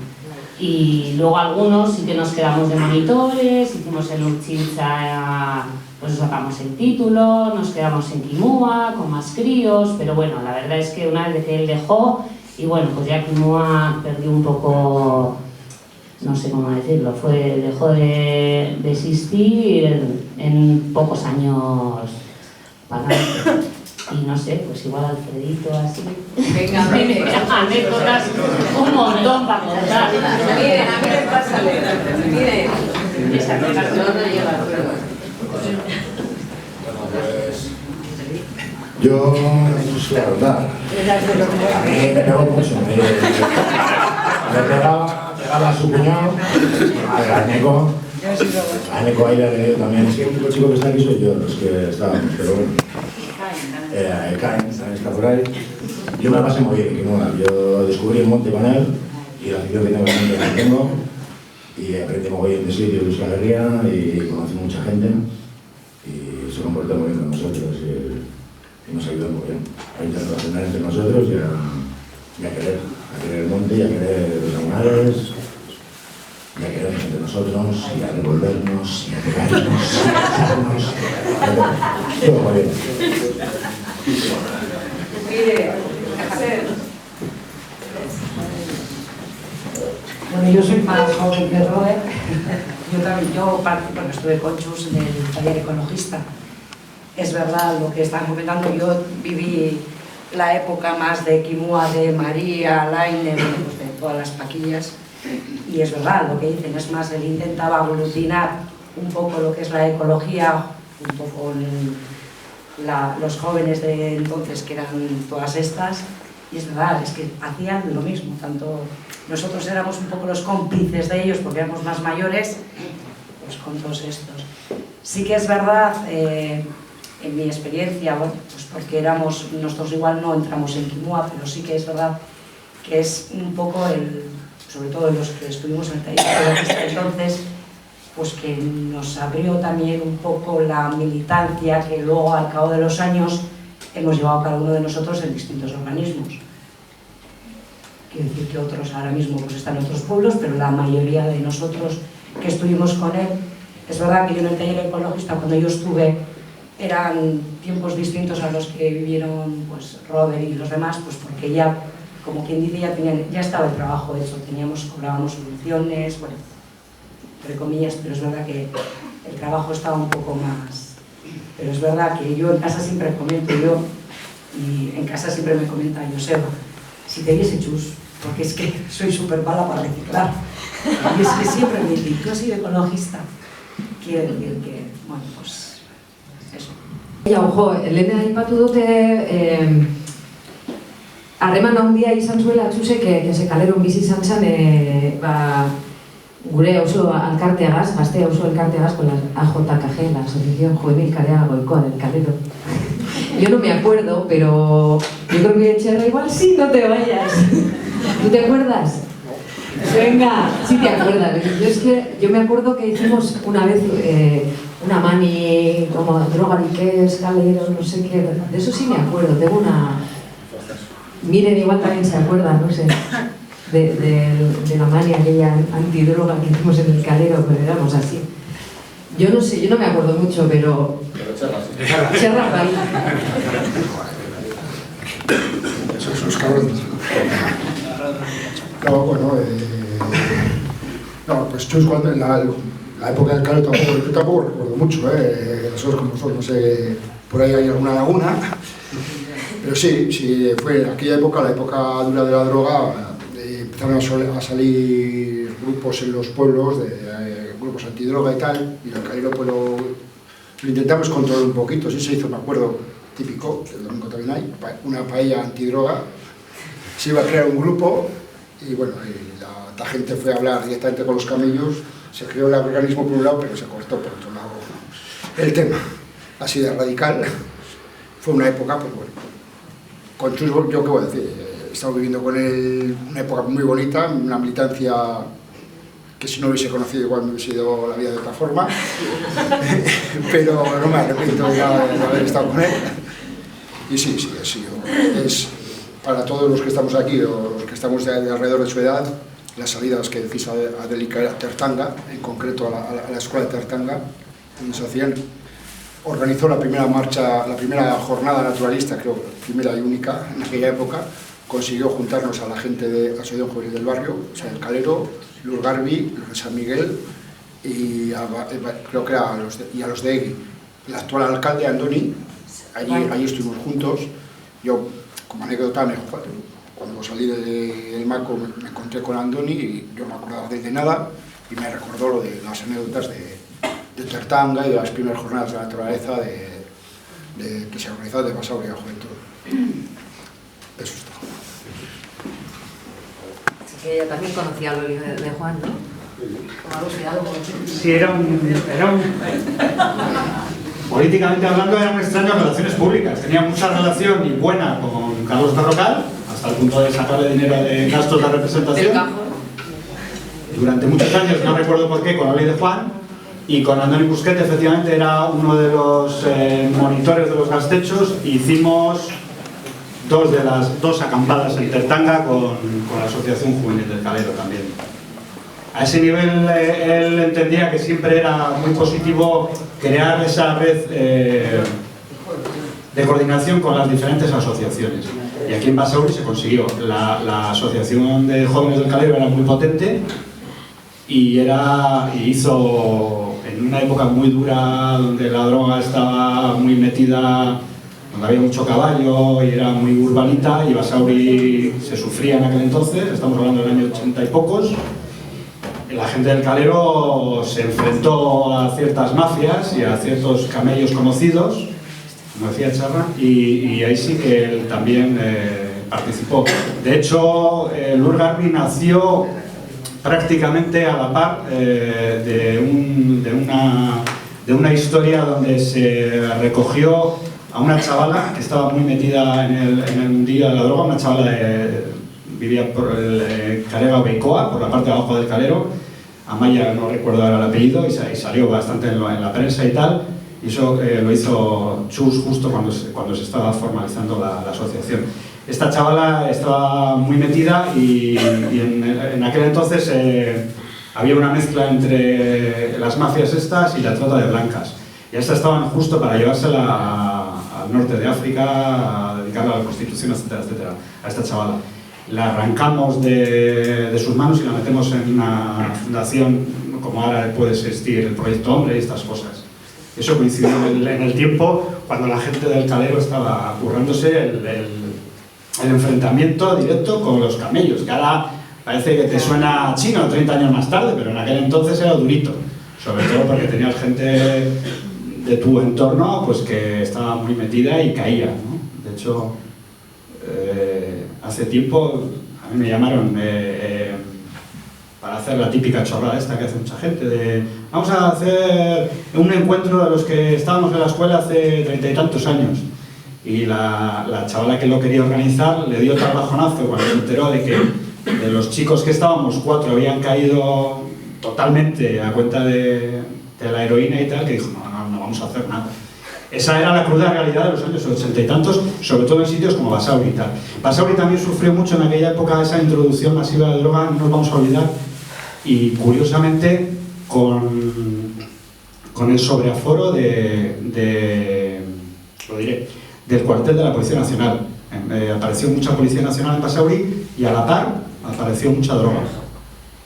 Y luego algunos sí que nos quedamos de monitores, hicimos el Urchincha, pues sacamos el título, nos quedamos en Kimua con más críos, pero bueno, la verdad es que una vez que él dejó, y bueno, pues ya Kimua perdió un poco, no sé cómo decirlo, dejó de existir en pocos años para adelante. Y no sé, pues igual Alfredito así. Venga, mire, anécdotas un montón para contar. Miren, a mí me pasa, miren. Esa no llega. Yo, pues la verdad, a mí me pegó mucho. Me pegaba a su cuñado, a Neko. A Neko ahí le he leído también. Es que el único chico que está aquí soy yo, los que estábamos, pero bueno. El Caen también está por ahí. Yo me la pasé muy bien, yo descubrí el monte con él y la afición que tengo al monte la tengo y aprendí muy bien de sitio de Euskal Herria y conocí mucha gente y se comportó muy bien con nosotros y nos ayudó muy bien a interrelacionar entre nosotros y a querer el monte y a querer los animales y a querernos entre nosotros y a revolvernos y a pegarnos y a casarnos. Todo muy bien. Mire, bueno, yo soy más joven que Robert. Yo estuve con Chus en el taller ecologista. Es verdad lo que están comentando, yo viví la época más de Kimua, de María, Laine, pues de todas las paquillas. Y es verdad lo que dicen, es más, él intentaba aglutinar un poco lo que es la ecología junto con los jóvenes de entonces, que eran todas estas, y es verdad, es que hacían lo mismo, tanto nosotros éramos un poco los cómplices de ellos porque éramos más mayores, pues con todos estos. Sí que es verdad, en mi experiencia, bueno, pues porque nosotros igual no entramos en Kimua, pero sí que es verdad que es un poco sobre todo los que estuvimos en el taller entonces, pues que nos abrió también un poco la militancia que luego al cabo de los años hemos llevado cada uno de nosotros en distintos organismos. Quiero decir que otros ahora mismo pues están en otros pueblos, pero la mayoría de nosotros que estuvimos con él, es verdad que yo en el taller ecologista, cuando yo estuve, eran tiempos distintos a los que vivieron pues Robert y los demás, pues porque ya, como quien dice, ya estaba el trabajo hecho, cobrábamos soluciones, bueno, entre comillas, pero es verdad que el trabajo estaba un poco más. Pero es verdad que yo en casa siempre comento, y en casa siempre me comenta Joseba, si te viese Chus, porque es que soy súper mala para reciclar. Y es que siempre me dice, tú has sido ecologista. Quiere decir que, bueno, pues eso. Ja, ojo, Elena aipatu dute harreman handia izan zuela Txusek, que kaleron bizi izan zen gure auzo alkarteagaz, gazte auzo alkarteagaz con la AJKG, la Asociación Juvenil Karea Goikoa del Calero. Yo no me acuerdo, pero yo creo que Cherra igual sí, no te vayas. ¿Tú te acuerdas? Venga, sí te acuerdas. Yo me acuerdo que hicimos una vez una mani como drogariques, caleros, no sé qué. De eso sí me acuerdo. Tengo una... Miren, igual también se acuerda, no sé, de la mani aquella antidroga que hicimos en el calero, pero éramos así. Yo no sé, yo no me acuerdo mucho, pero... Cherra para ahí. Esos cabrones. No, bueno, no, pues Chus, cuando en la época del calero yo tampoco recuerdo mucho, nosotros como son, no sé, por ahí hay alguna laguna, pero sí, fue aquella época, la época dura de la droga, empezaron a salir grupos en los pueblos, grupos antidroga y tal, y el calero pues lo intentamos controlar un poquito, sí se hizo, me acuerdo, típico, el domingo también hay, una paella antidroga, se iba a crear un grupo, y bueno, la gente fue a hablar directamente con los camellos, se creó el organismo por un lado, pero se cortó por otro lado el tema, así de radical. Fue una época, pues bueno, con Chus, yo qué voy a decir, he estado viviendo con él una época muy bonita, una militancia que si no hubiese conocido igual me hubiese ido la vida de otra forma, pero no me arrepiento de haber estado con él. Y sí, ha sido, es para todos los que estamos aquí o los que estamos de alrededor de su edad, las salidas que decís a dedicar a Tertanga, en concreto a la escuela de Tertanga, donde se hacían, organizó la primera marcha, la primera jornada naturalista, creo, primera y única en aquella época, consiguió juntarnos a la gente de la Asociación Juvenil del Barrio, o sea, el Calero, Luz Garbi, los de San Miguel, y creo que a los de Egui. El actual alcalde, Andoni, allí estuvimos juntos. Yo, como anécdota, cuando salí del MACO me encontré con Andoni y yo me acordaba de nada y me recordó lo de las anécdotas de Tertanga y de las primeras jornadas de la naturaleza que se organizaron de Basauri a Juventud. Eso es todo. Así que ella también conocía lo de Juan, ¿no? Sí, era un... Políticamente hablando eran extrañas relaciones públicas. Tenía mucha relación y buena con Carlos Berrocal, hasta el punto de sacarle dinero de gastos de representación. Durante muchos años, no recuerdo por qué, con la ley de Juan. Y con Andoni Busquet, efectivamente, era uno de los monitores de los gastechos. Hicimos dos acampadas en Tertanga con la Asociación Juvenil del Calero también. A ese nivel él entendía que siempre era muy positivo crear esa red de coordinación con las diferentes asociaciones. Y aquí en Basauri se consiguió. La Asociación de Jóvenes del Calero era muy potente y hizo, en una época muy dura donde la droga estaba muy metida, donde había mucho caballo y era muy urbanita, y Basauri se sufría en aquel entonces, estamos hablando del año 80 y pocos. La gente del Calero se enfrentó a ciertas mafias y a ciertos camellos conocidos, como decía Charra, y ahí sí que él también participó. De hecho, Lur Garbi nació prácticamente a la par de una historia donde se recogió a una chavala que estaba muy metida en el mundillo de la droga, una chavala vivía por el Calero Beicoa, por la parte de abajo del Calero. Amaya, no recuerdo ahora el apellido, y salió bastante en la prensa y tal. Y eso lo hizo Chus justo cuando se estaba formalizando la asociación. Esta chavala estaba muy metida y en aquel entonces había una mezcla entre las mafias estas y la trata de blancas. Y estas estaban justo para llevársela al norte de África, a dedicarla a la prostitución, etcétera, etcétera, a esta chavala. La arrancamos de sus manos y la metemos en una fundación, como ahora puede existir el Proyecto Hombre y estas cosas. Eso coincidió en el tiempo cuando la gente del Calero estaba currándose el enfrentamiento directo con los camellos, que ahora parece que te suena chino 30 años más tarde, pero en aquel entonces era durito, sobre todo porque tenías gente de tu entorno pues que estaba muy metida y caía, ¿no? De hecho, hace tiempo a mí me llamaron para hacer la típica chorrada esta que hace mucha gente, de vamos a hacer un encuentro de los que estábamos en la escuela hace 30 y tantos años. Y la chavala que lo quería organizar le dio tal bajonazo cuando se enteró de que de los chicos que estábamos, 4 habían caído totalmente a cuenta de la heroína y tal, que dijo, no vamos a hacer nada. Esa era la cruda realidad de los años 80 y tantos, sobre todo en sitios como Basauri y tal. Basauri también sufrió mucho en aquella época esa introducción masiva de droga, no nos vamos a olvidar, y curiosamente con el sobreaforo lo diré, del cuartel de la Policía Nacional. Apareció mucha Policía Nacional en Basauri y a la par apareció mucha droga,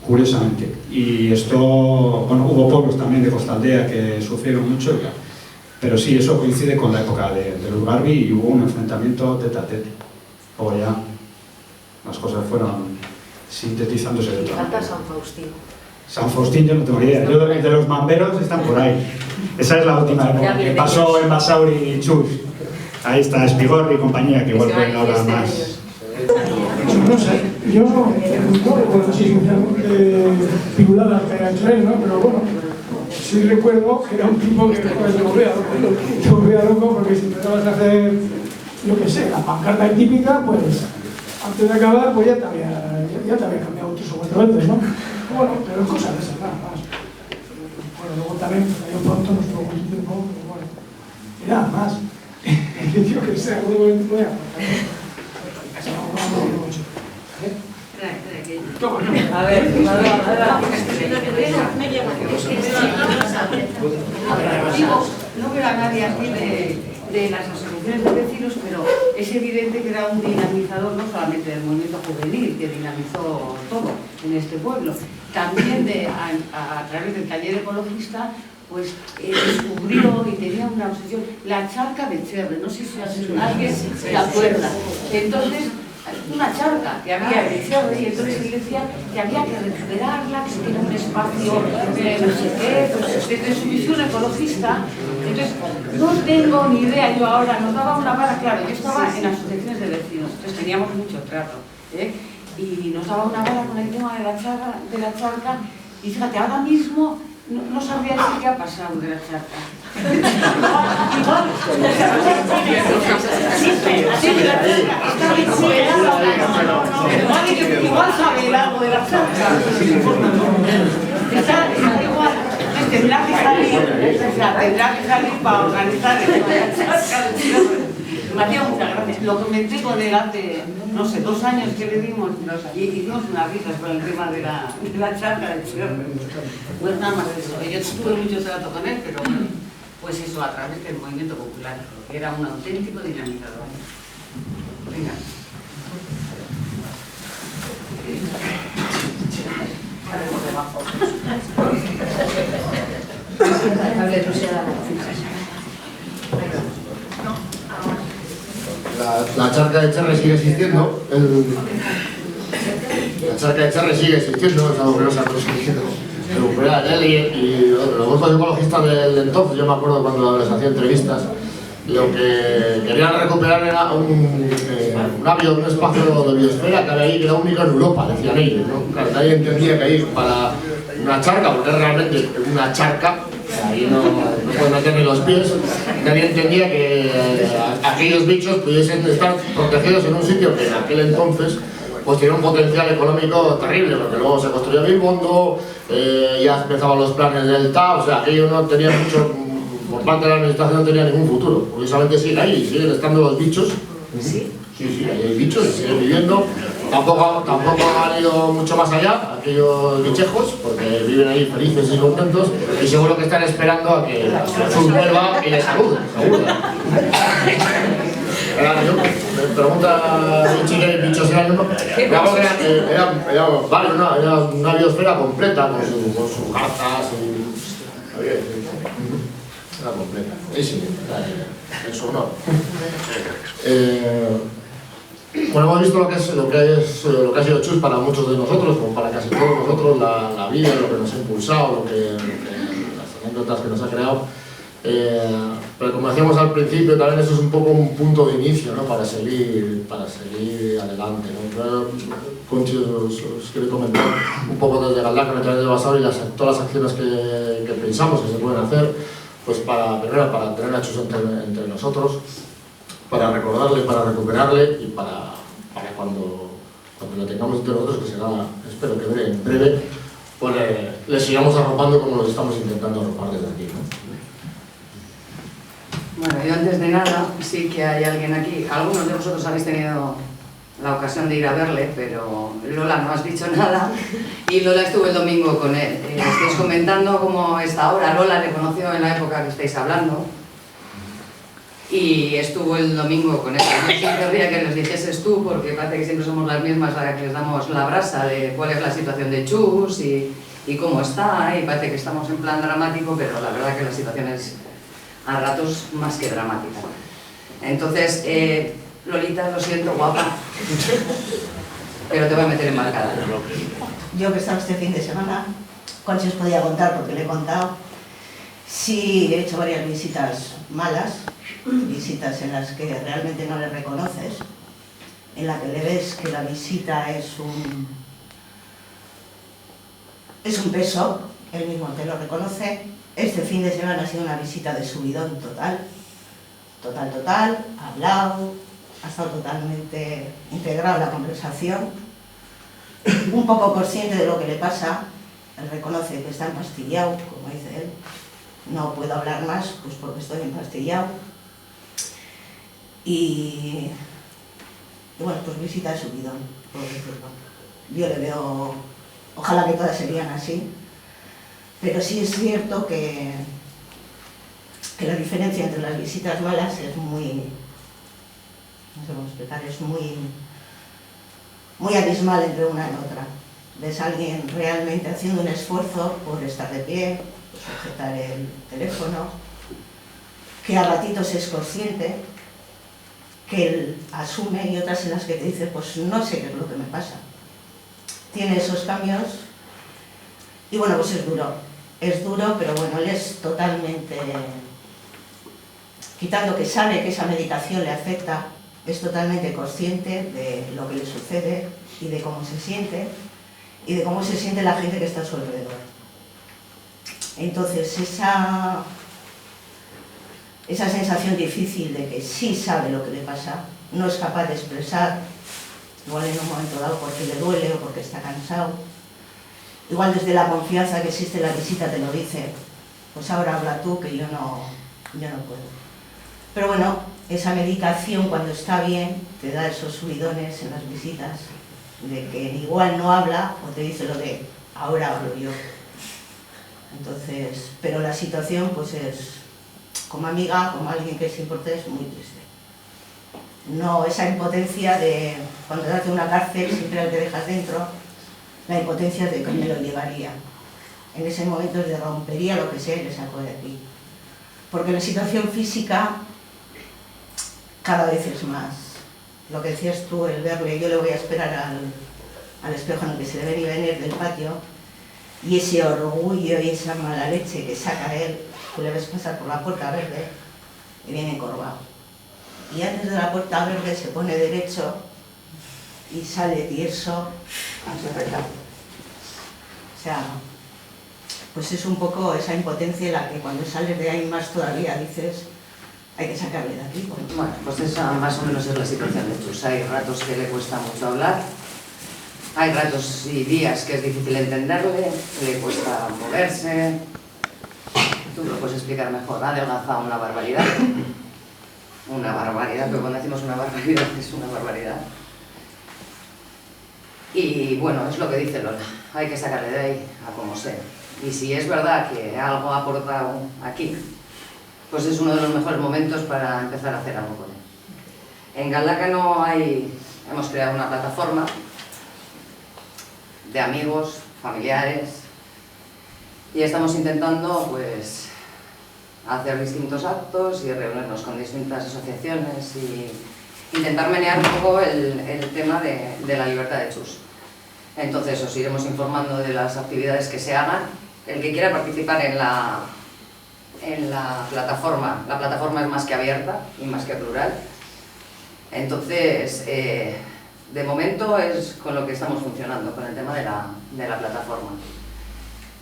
curiosamente. Y esto, bueno, hubo pueblos también de Costaldea que sufrieron mucho, pero sí, eso coincide con la época de Lurgarbi y hubo un enfrentamiento tete a tete. Luego ya las cosas fueron sintetizándose de otra manera. Falta San Faustín. San Faustín yo no tengo ni idea, yo de los mamberos están por ahí. Esa es la última época que pasó en Basauri y Chus. Ahí está Espigorri y compañía, que igual pueden hablar más. No sé, yo no recuerdo si figuraba Peranchel, ¿no? Pero bueno, sí recuerdo que era un tipo que te volvía loco, porque si empezabas a hacer, yo qué sé, la pancarta típica, pues antes de acabar, pues ya te había cambiado tus veces, ¿no? Bueno, pero cosas de esas, nada más. Bueno, luego también, yo pronto nos tuvo mucho tiempo, pero bueno, y nada más. Yo que sé, no voy a A ver, no veo a nadie aquí de las asociaciones de vecinos, pero es evidente que era un dinamizador no solamente del movimiento juvenil, que dinamizó todo en este pueblo, también a través del taller ecologista, pues descubrió y tenía una obsesión, la charca de Cherre, no sé si alguien se acuerda. Entonces, una charca que había en Cherre, y entonces él decía que había que recuperarla, que tiene un espacio, no sé qué, pues desde su visión ecologista. Entonces, no tengo ni idea, yo ahora nos daba una vara, claro, yo estaba en asociaciones de vecinos, entonces teníamos mucho trato, y nos daba una vara con el tema de la charca, y fíjate, ahora mismo no sabría decir qué ha pasado de la charca. Igual sabe algo de la charca. Está igual. Tendrá que salir para organizar la charca. Me hacía mucha gracia. Lo comenté con él hace, no sé, 2 años que le dimos y hicimos unas risas por el tema de la charca del Cherre. Pues nada más eso. Yo tuve mucho trato con él, pero bueno, pues eso a través del movimiento popular, que era un auténtico dinamizador. Venga. La charca de Cherre sigue existiendo. La charca de Cherre sigue existiendo, es algo que no se ha conseguido recuperar. Él y los grupos ecologistas del entonces, yo me acuerdo cuando les hacía entrevistas, lo que querían recuperar era un espacio de biosfera que había ahí, que era único en Europa, decían ellos, ¿no? Claro, nadie entendía que ahí para una charca, porque es realmente una charca, ahí no pueden meter ni los pies, nadie entendía que aquellos bichos pudiesen estar protegidos en un sitio que en aquel entonces pues tenía un potencial económico terrible, porque luego se construyó Bilbondo, ya empezaban los planes del TAP, o sea, aquello no tenía mucho, por parte de la administración no tenía ningún futuro. Curiosamente sigue ahí, siguen estando los bichos. ¿Sí? Sí, ahí hay bichos y siguen viviendo. Tampoco han ido mucho más allá, aquellos bichejos, porque viven ahí felices y contentos, y seguro que están esperando a que Jesús vuelva y les salude, seguro. Me pregunta un chico de bichos era una biosfera completa con sus cartas y... Era completa. Sí, en su honor. Bueno, hemos visto lo que ha sido Chus para muchos de nosotros, como para casi todos nosotros, la vida, lo que nos ha impulsado, las anécdotas que nos ha creado. Pero como decíamos al principio, también eso es un poco un punto de inicio, ¿no? para seguir adelante, ¿no? Yo, Conchi, os quiero comentar un poco desde Galdacano a través de Basauri todas las acciones que pensamos que se pueden hacer, pues primero para tener a Chus entre nosotros, para recordarle, para recuperarle y para cuando lo tengamos entre nosotros, que será, espero que en breve, pues le sigamos arropando como lo estamos intentando arropar desde aquí, ¿no? Bueno, yo antes de nada, sí que hay alguien aquí, algunos de vosotros habéis tenido la ocasión de ir a verle, pero Lola no has dicho nada, y Lola estuvo el domingo con él. Estáis comentando cómo está ahora. Lola le conoció en la época que estáis hablando, y estuvo el domingo con él. Yo sí querría que les dijeses tú, porque parece que siempre somos las mismas a las que les damos la brasa de cuál es la situación de Chus y cómo está, y parece que estamos en plan dramático, pero la verdad que la situación es a ratos más que dramática. Entonces, Lolita, lo siento, guapa, pero te voy a meter en marcada. Yo que he estado este fin de semana, Conchi os podía contar porque le he contado. Sí, he hecho varias visitas malas, visitas en las que realmente no le reconoces, en la que le ves que la visita es un peso, él mismo te lo reconoce. Este fin de semana ha sido una visita de subidón total, ha hablado, ha estado totalmente integrado en la conversación, un poco consciente de lo que le pasa. Él reconoce que está empastillado, como dice él. No puedo hablar más, pues porque estoy empastillado. Y bueno, pues visita de subidón, por decirlo. Yo le veo, ojalá que todas serían así, pero sí es cierto que la diferencia entre las visitas malas es muy, no sé cómo explicar, es muy abismal entre una y otra. Ves a alguien realmente haciendo un esfuerzo por estar de pie, por sujetar el teléfono, que a ratitos es consciente, que él asume, y otras en las que te dice, pues no sé qué es lo que me pasa. Tiene esos cambios y bueno, pues es duro, pero bueno, él es totalmente, quitando que sabe que esa medicación le afecta, es totalmente consciente de lo que le sucede y de cómo se siente y de cómo se siente la gente que está a su alrededor. Entonces esa sensación difícil de que sí sabe lo que le pasa, no es capaz de expresar, igual en un momento dado porque le duele o porque está cansado, igual desde la confianza que existe en la visita te lo dice, pues ahora habla tú que yo no puedo. Pero bueno, esa medicación cuando está bien te da esos subidones en las visitas, de que igual no habla o te dice lo de ahora hablo yo. Entonces, pero la situación pues es, como amiga, como alguien que es importante, es muy triste. No esa impotencia de cuando te hace una cárcel, siempre te dejas dentro, la impotencia de que me lo llevaría. En ese momento le rompería lo que sea y le saco de aquí. Porque la situación física cada vez es más. Lo que decías tú, el verle, yo le voy a esperar al espejo en el que se debe venir del patio, y ese orgullo y esa mala leche que saca él, tú le ves pasar por la puerta verde y viene encorvado. Y antes de la puerta verde se pone derecho y sale tieso a su recado. O sea, pues es un poco esa impotencia en la que cuando sales de ahí más todavía dices, hay que sacarle de aquí. Bueno, pues esa más o menos es la situación de Chus. Hay ratos que le cuesta mucho hablar, hay ratos y días que es difícil entenderle, le cuesta moverse, tú lo puedes explicar mejor, ha adelgazado una barbaridad. Una barbaridad, pero cuando decimos una barbaridad es una barbaridad. Y bueno, es lo que dice Lola, hay que sacarle de ahí a como sea. Y si es verdad que algo ha aportado aquí, pues es uno de los mejores momentos para empezar a hacer algo con él. En Galdakao hemos creado una plataforma de amigos, familiares, y estamos intentando pues hacer distintos actos y reunirnos con distintas asociaciones y intentar menear un poco el tema de la libertad de Chus. Entonces os iremos informando de las actividades que se hagan. El que quiera participar en la plataforma es más que abierta y más que plural. Entonces, de momento es con lo que estamos funcionando, con el tema de la plataforma.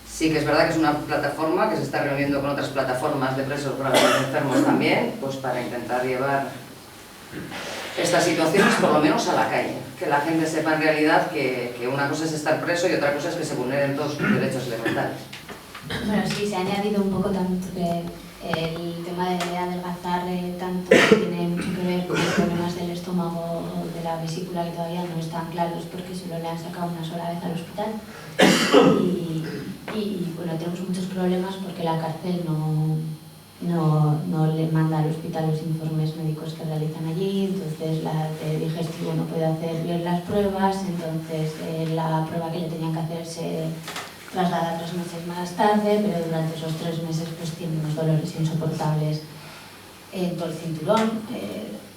Sí que es verdad que es una plataforma que se está reuniendo con otras plataformas de presos gravemente enfermos también, pues para intentar llevar estas situaciones por lo menos a la calle, que la gente sepa en realidad que una cosa es estar preso y otra cosa es que se vulneren todos sus derechos elementales. Bueno, sí, se ha añadido un poco tanto que el tema de adelgazar tanto tiene mucho que ver con los problemas del estómago o de la vesícula, que todavía no están claros porque solo le han sacado una sola vez al hospital. Y bueno, tenemos muchos problemas porque la cárcel no le manda al hospital los informes médicos que realizan allí, entonces la de digestivo no puede hacer bien las pruebas, entonces la prueba que le tenían que hacer se traslada 3 meses más tarde, pero durante esos 3 meses pues tiene unos dolores insoportables en todo el cinturón,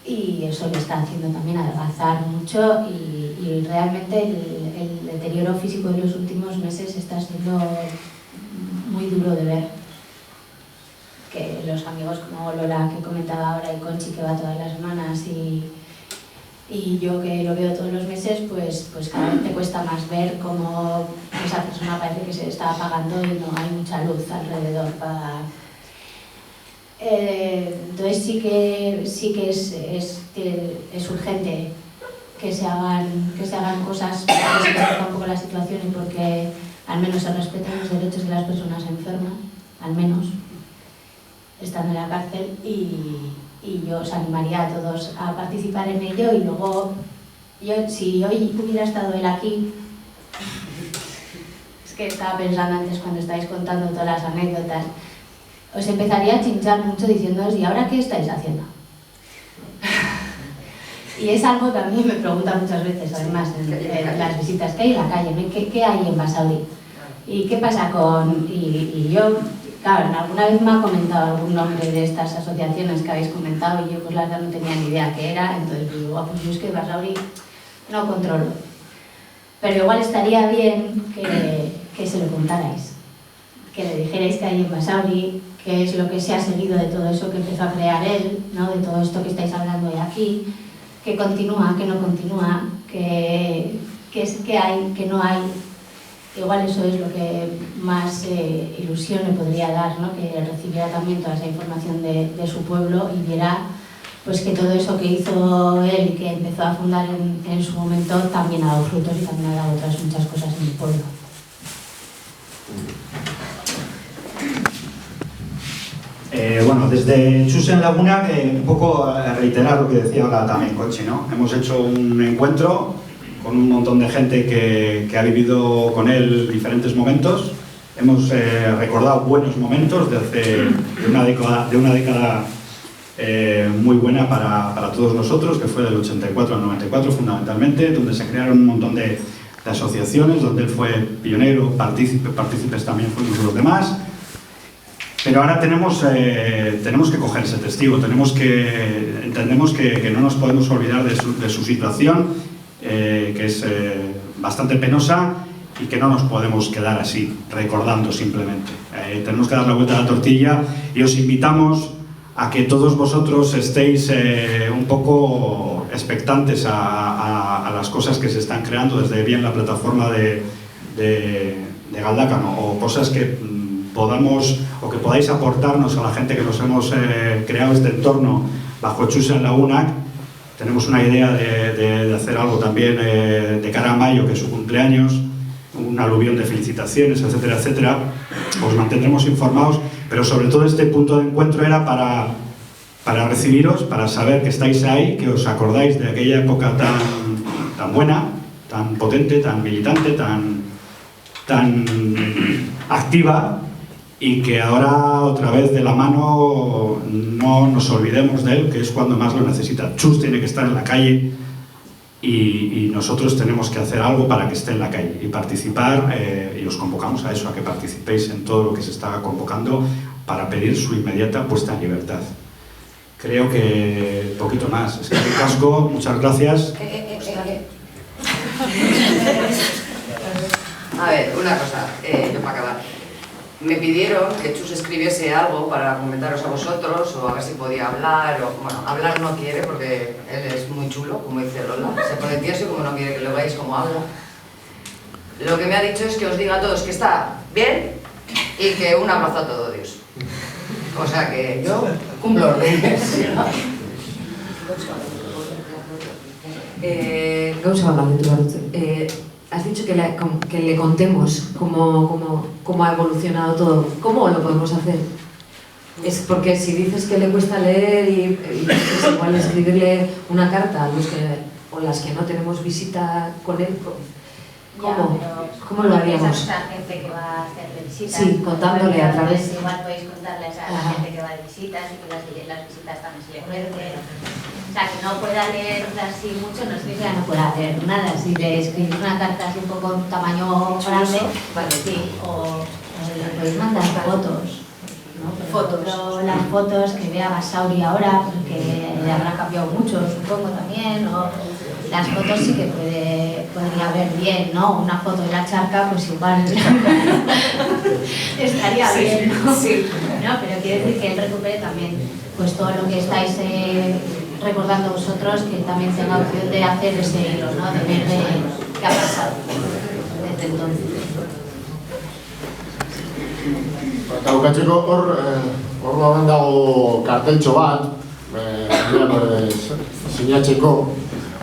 y eso le está haciendo también adelgazar mucho y realmente el deterioro físico de los últimos meses está siendo muy duro de ver. Que los amigos como Lola, que comentaba ahora, y Conchi, que va todas las semanas, y yo, que lo veo todos los meses, pues cada vez te cuesta más ver cómo esa persona parece que se está apagando y no hay mucha luz alrededor para... Entonces sí que es urgente que se hagan cosas para respetar un poco la situación y porque al menos se respeten los derechos de las personas enfermas, al menos, estando en la cárcel, y yo os animaría a todos a participar en ello. Y luego, si hoy hubiera estado él aquí, es que estaba pensando antes cuando estáis contando todas las anécdotas, os empezaría a chinchar mucho diciéndoos, ¿y ahora qué estáis haciendo? Y es algo que a mí me preguntan muchas veces, además, en las visitas, ¿qué hay en la calle? ¿Qué hay en Basauri? ¿Y qué pasa con...? Y yo, claro, alguna vez me ha comentado algún nombre de estas asociaciones que habéis comentado y yo pues la verdad no tenía ni idea qué era, entonces digo, pues yo es que Basauri no controlo. Pero igual estaría bien que se lo contarais, que le dijerais que hay en Basauri, qué es lo que se ha seguido de todo eso que empezó a crear él, ¿no? De todo esto que estáis hablando hoy aquí, que continúa, que no continúa, que hay, que no hay. Igual eso es lo que más ilusión le podría dar, ¿no? Que recibiera también toda esa información de su pueblo y viera pues que todo eso que hizo él y que empezó a fundar en su momento también ha dado frutos y también ha dado otras muchas cosas en el pueblo. Bueno, desde Chus en Laguna, un poco reiterar lo que decía ahora también Conchi, ¿no? Hemos hecho un encuentro con un montón de gente que ha vivido con él diferentes momentos. Hemos recordado buenos momentos de una década muy buena para todos nosotros, que fue del 84 al 94 fundamentalmente, donde se crearon un montón de asociaciones, donde él fue pionero, partícipes también fuimos los demás. Pero ahora tenemos que coger ese testigo, entendemos que no nos podemos olvidar de su situación, que es bastante penosa y que no nos podemos quedar así, recordando simplemente. Tenemos que dar la vuelta a la tortilla y os invitamos a que todos vosotros estéis un poco expectantes a las cosas que se están creando desde bien la plataforma de Galdakao, o cosas que podamos o que podáis aportarnos a la gente que nos hemos creado este entorno bajo Chus en Laguna. Tenemos una idea de hacer algo también de cara a mayo, que es su cumpleaños, un aluvión de felicitaciones, etcétera, etcétera. Os mantendremos informados, pero sobre todo este punto de encuentro era para recibiros, para saber que estáis ahí, que os acordáis de aquella época tan buena, tan potente, tan militante, tan activa, y que ahora otra vez de la mano no nos olvidemos de él, que es cuando más lo necesita. Chus tiene que estar en la calle y nosotros tenemos que hacer algo para que esté en la calle y participar, y os convocamos a eso, a que participéis en todo lo que se está convocando para pedir su inmediata puesta en libertad. Creo que poquito más. Es que el casco, muchas gracias. A ver, una cosa, yo para acabar. Me pidieron que Chus escribiese algo para comentaros a vosotros, o a ver si podía hablar, o bueno, hablar no quiere porque él es muy chulo, como dice Lola, se pone tieso y como no quiere que lo veáis como habla. Lo que me ha dicho es que os diga a todos que está bien y que un abrazo a todo Dios. O sea que yo cumplo órdenes. Gauza bat galdetu has dicho que le contemos cómo ha evolucionado todo. ¿Cómo lo podemos hacer? Es porque si dices que le cuesta leer y es igual escribirle una carta a los o las que no tenemos visita con él, ¿cómo lo haríamos? A gente que va a hacerle visitas. Sí, contándole a través. Igual podéis contarles a la gente que va de visitas y que las visitas también se le ofrecen. O sea, que no pueda leer así mucho, no significa que no pueda leer nada. Si le escribís una carta así un poco tamaño grande, vale, sí, o le podéis mandar fotos. ¿No? Fotos. Las fotos que vea Basauri ahora, porque le habrá cambiado mucho, supongo también, o las fotos sí que podría ver bien, ¿no? Una foto de la charca, pues igual estaría bien, ¿no? Sí. No, pero quiere decir que él recupere también pues todo lo que estáis recordando vosotros, que también tenga opción de hacer ese hilo, ¿no? De ver qué ha pasado desde entonces. Eta bukatzeko hor dago karteltxo bat, sinatzeko,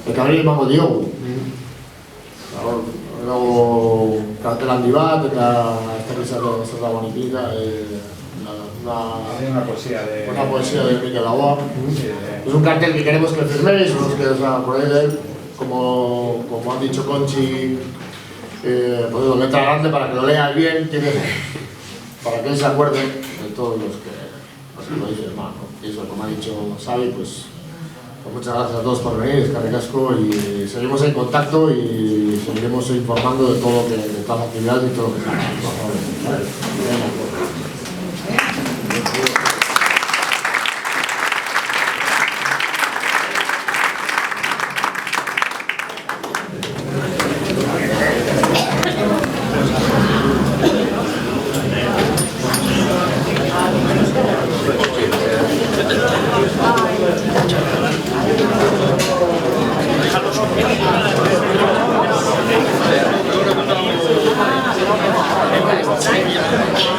eta hori emango diogu. Hor dago kartel handi bat, eta ez dago nipita, una poesía de Mikel Laboa. Es un cartel que queremos que firméis, los que os acordáis de él, como han dicho Conchi, poniendo letra grande para que lo leas bien, para que él se acuerde de todos los que lo dicen mal, ¿no? Y eso, como ha dicho Xavi, pues muchas gracias a todos por venir, eskerrik asko, y seguimos en contacto y seguiremos informando de todo de todas las actividades y todo lo que se Gracias.